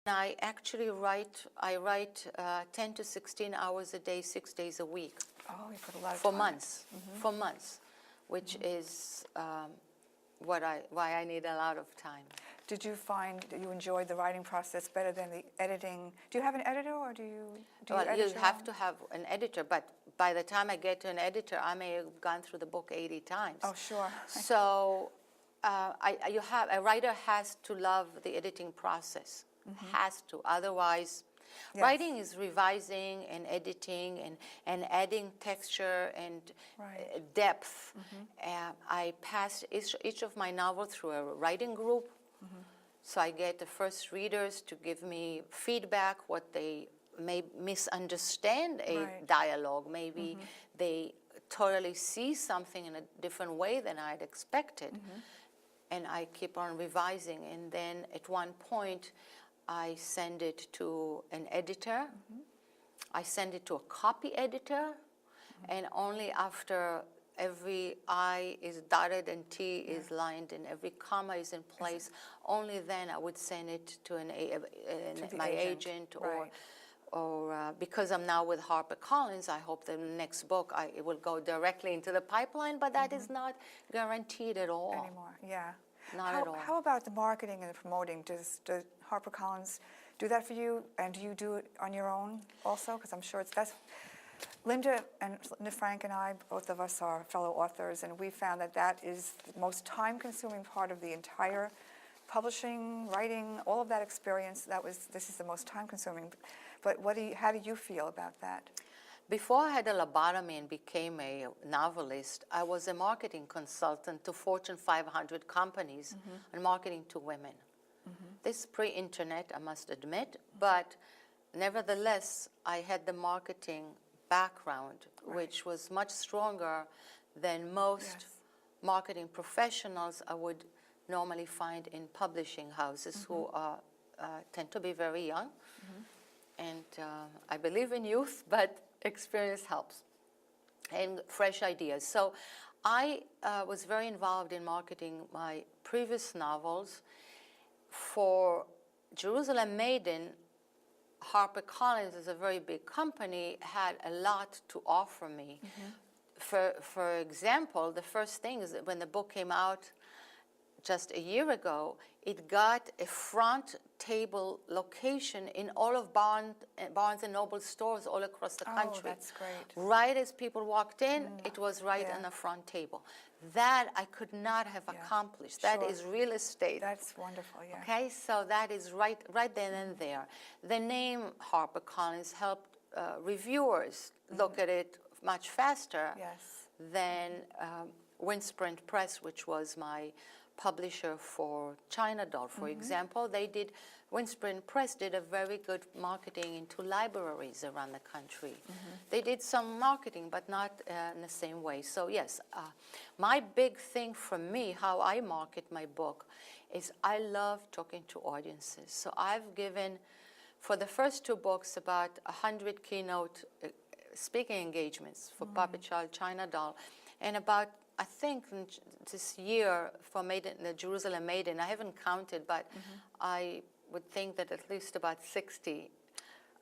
I actually write 10 to 16 hours a day, 6 days a week. Oh, you put a lot of for time. months, for months, which is why I need a lot of time. Did you find that you enjoyed the writing process better than the editing? Do you have an editor, or do you Well, edit you your have own? to have an editor, but by the time I get to an editor, I may have gone through the book 80 times. Oh, sure. So a writer has to love the editing process, has to. Otherwise, Yes. writing is revising and editing and adding texture and Right. depth. I passed each of my novels through a writing group. So I get the first readers to give me feedback, what they may misunderstand a Right. dialogue. Maybe they totally see something in a different way than I'd expected. And I keep on revising. And then at one point, I send it to an editor. I send it to a copy editor. And only after every I is dotted and T is lined and every comma is in place, only then I would send it to my agent Right. or because I'm now with HarperCollins, I hope that the next book it will go directly into the pipeline, but that is not guaranteed at all. Anymore, yeah. Not at all. How about the marketing and the promoting? Does HarperCollins do that for you, and do you do it on your own also? Because I'm sure that's... Linda Frank and I, both of us are fellow authors, and we found that is the most time-consuming part of the entire publishing, writing, all of that experience. This is the most time-consuming. But how do you feel about that? Before I had a lobotomy and became a novelist, I was a marketing consultant to Fortune 500 companies and marketing to women. This is pre-internet, I must admit, but nevertheless, I had the marketing background, which was much stronger than most marketing professionals I would normally find in publishing houses who tend to be very young. And I believe in youth, but experience helps and fresh ideas. So I was very involved in marketing my previous novels. For Jerusalem Maiden, HarperCollins is a very big company, had a lot to offer me. For example, the first thing is that when the book came out just a year ago, it got a front table location in all of Barnes and Noble stores all across the country. Oh, that's great. Right as people walked in, it was right on the front table. That I could not have accomplished. That is real estate. That's wonderful, yeah. Okay, so that is right then and there. The name HarperCollins helped reviewers look at it much faster than Windsprint Press, which was my publisher for China Doll, for example. Windsprint Press did a very good marketing into libraries around the country. They did some marketing, but not in the same way. So yes, my big thing for me, how I market my book, is I love talking to audiences. So I've given, for the first two books, about 100 keynote speaking engagements for Puppet Child, China Doll, and about, I think this year for the Jerusalem Maiden, I haven't counted, but I would think that at least about 60.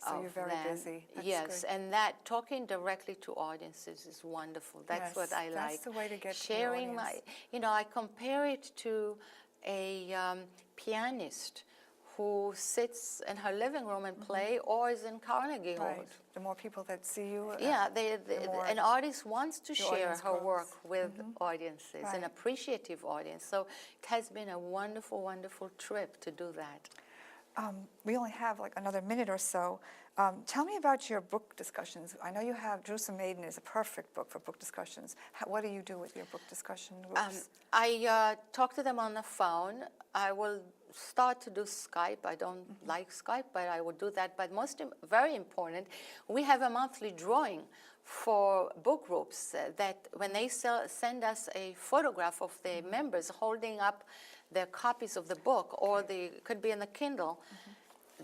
So you're very busy. That's yes, good. and that talking directly to audiences is wonderful. That's what I like. That's the way to get sharing to the audience. I compare it to a pianist who sits in her living room and play, or is in Carnegie Hall. Right. The more people that see you, an artist wants to share her grows. work with audiences, an appreciative audience. So it has been a wonderful, wonderful trip to do that. We only have like another minute or so. Tell me about your book discussions. I know you have Jerusalem Maiden is a perfect book for book discussions. What do you do with your book discussion groups? I talk to them on the phone. I will start to do Skype. I don't like Skype, but I will do that. But very important, we have a monthly drawing for book groups that when they send us a photograph of the members holding up their copies of the book, or it could be in the Kindle,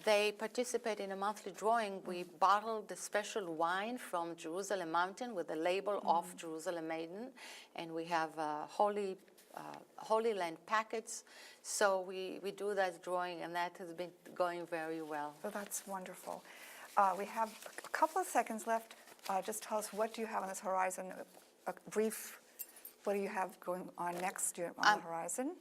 they participate in a monthly drawing. We bottle the special wine from Jerusalem Mountain with the label of Jerusalem Maiden, and we have holy Holy Land packets. So we do that drawing, and that has been going very well. So that's wonderful. We have a couple of seconds left. Just tell us, what do you have on this horizon? A brief, what do you have going on next on the horizon?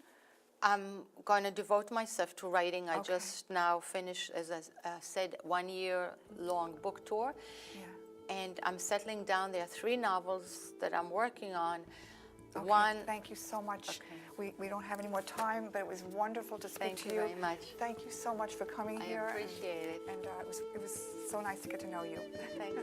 I'm going to devote myself to writing. I Okay. just now finished, as I said, 1-year-long book tour. Yeah. And I'm settling down. There are 3 novels that I'm working on. Okay, One, thank you so much. Okay. We don't have any more time, but it was wonderful to speak Thank to you you. very much. Thank you so much for coming I here. appreciate it. And it was so nice to get to know you. Thanks.